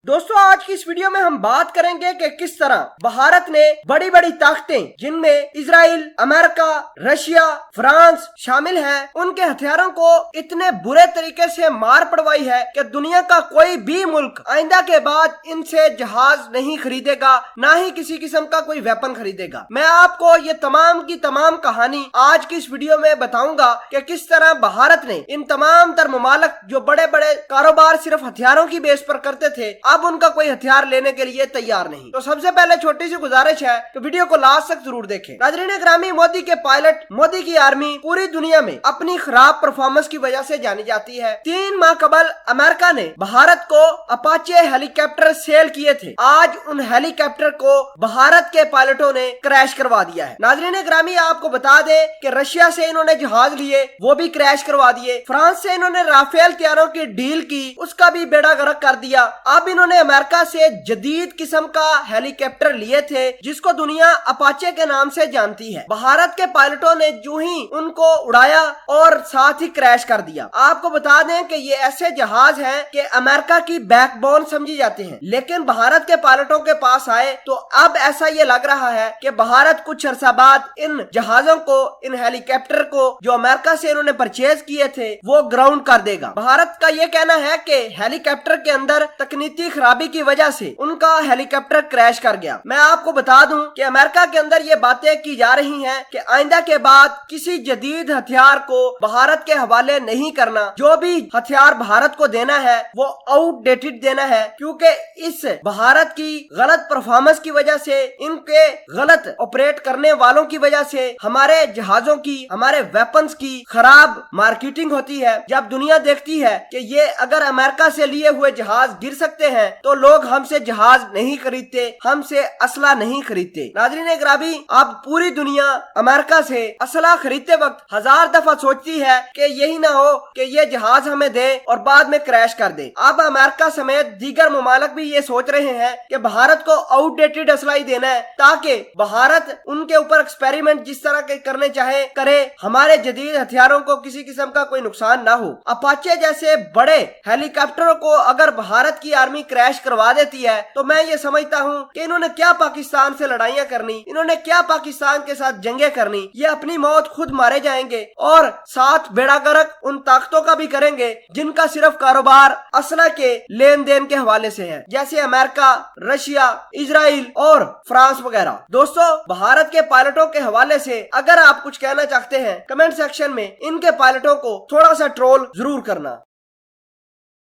दोस्तों आज की इस वीडियो में हम बात करेंगे कि किस तरह भारत ने बड़ी बड़ी ताकतें जिनमें इजराइल, अमेरिका, रशिया, फ्रांस शामिल हैं, उनके हथियारों को इतने बुरे तरीके से मार पड़वाई है कि दुनिया का कोई भी मुल्क आइंदा के बाद इनसे जहाज नहीं खरीदेगा, ना ही किसी किस्म का कोई वेपन खरीदेगा। मैं आपको ये तमाम की तमाम कहानी आज की इस वीडियो में बताऊंगा कि किस तरह भारत ने इन तमाम तर ममालिक जो बड़े बड़े कारोबार सिर्फ हथियारों की बेस पर करते थे, अब उनका कोई हथियार लेने के लिए तैयार नहीं। तो सबसे पहले छोटी सी गुजारिश है कि वीडियो को लास्ट तक जरूर देखें। नाज़रीन ग्रामी, मोदी के पायलट, मोदी की आर्मी पूरी दुनिया में अपनी खराब परफॉर्मेंस की वजह से जानी जाती है। 3 माह कबल अमेरिका ने भारत को अपाचे हेलीकॉप्टर सेल किए थे। आज उन हेलीकॉप्टर को भारत के पायलटों ने क्रैश करवा दिया है। नाज़रीन ग्रामी, आपको बता दें कि रशिया से इन्होंने जहाज लिए, वो भी क्रैश करवा दिए। फ्रांस से इन्होंने राफेल हथियारों की डील की, उसका भी बेड़ा गर्क कर दिया। अब इन्होंने अमेरिका से जदीद किस्म का हेलीकॉप्टर लिए थे जिसको दुनिया अपाचे के नाम से जानती है। भारत के पायलटों ने जो ही उनको उड़ाया और साथ ही क्रैश कर दिया। आपको बता दें कि ये ऐसे जहाज हैं कि अमेरिका की बैकबोन समझी जाते हैं, लेकिन भारत के पायलटों के पास आए तो अब ऐसा ये लग रहा है कि भारत कुछ अरसा बाद इन जहाजों को, इन हेलीकॉप्टर को जो अमेरिका से इन्होंने परचेज किए थे, वो ग्राउंड कर देगा। भारत का ये कहना है कि हेलीकॉप्टर के अंदर तकनीकी खराबी की वजह से उनका हेलीकॉप्टर क्रैश कर गया। मैं आपको बता दूं कि अमेरिका के अंदर ये बातें की जा रही हैं कि आइंदा के बाद किसी जदीद हथियार को भारत के हवाले नहीं करना। जो भी हथियार भारत को देना है वो आउटडेटेड देना है, क्योंकि इस भारत की गलत परफॉर्मेंस की वजह से, इनके गलत ऑपरेट करने वालों की वजह से हमारे जहाजों की, हमारे वेपन्स की खराब मार्केटिंग होती है। जब दुनिया देखती है कि ये अगर अमेरिका से लिए हुए जहाज गिर सकते हैं तो लोग हमसे जहाज नहीं खरीदते, हमसे असला नहीं खरीदते। नाज़रीन ग्रामी, अब पूरी दुनिया अमेरिका से असला खरीदते वक्त 1000 दफा सोचती है कि यही ना हो कि ये जहाज हमें दे और बाद में क्रैश कर दे। अब अमेरिका समेत दीगर ममालिक भी ये सोच रहे हैं कि भारत को आउटडेटेड असला ही देना है, ताकि भारत उनके ऊपर एक्सपेरिमेंट जिस तरह के करने चाहे करे, हमारे जदीद हथियारों को किसी किस्म का कोई नुकसान ना हो। अपाचे जैसे बड़े हेलीकॉप्टरों को अगर भारत की आर्मी क्रैश करवा देती है तो मैं ये समझता हूँ कि इन्होंने क्या पाकिस्तान से लड़ाइयाँ करनी, इन्होंने क्या पाकिस्तान के साथ जंगे करनी। ये अपनी मौत खुद मारे जाएंगे और साथ बेड़ा गर्क उन ताकतों का भी करेंगे जिनका सिर्फ कारोबार असला के लेन देन के हवाले से है, जैसे अमेरिका, रशिया, इजराइल और फ्रांस वगैरह। दोस्तों, भारत के पायलटों के हवाले से अगर आप कुछ कहना चाहते हैं, कमेंट सेक्शन में इनके पायलटों को थोड़ा सा ट्रोल जरूर करना।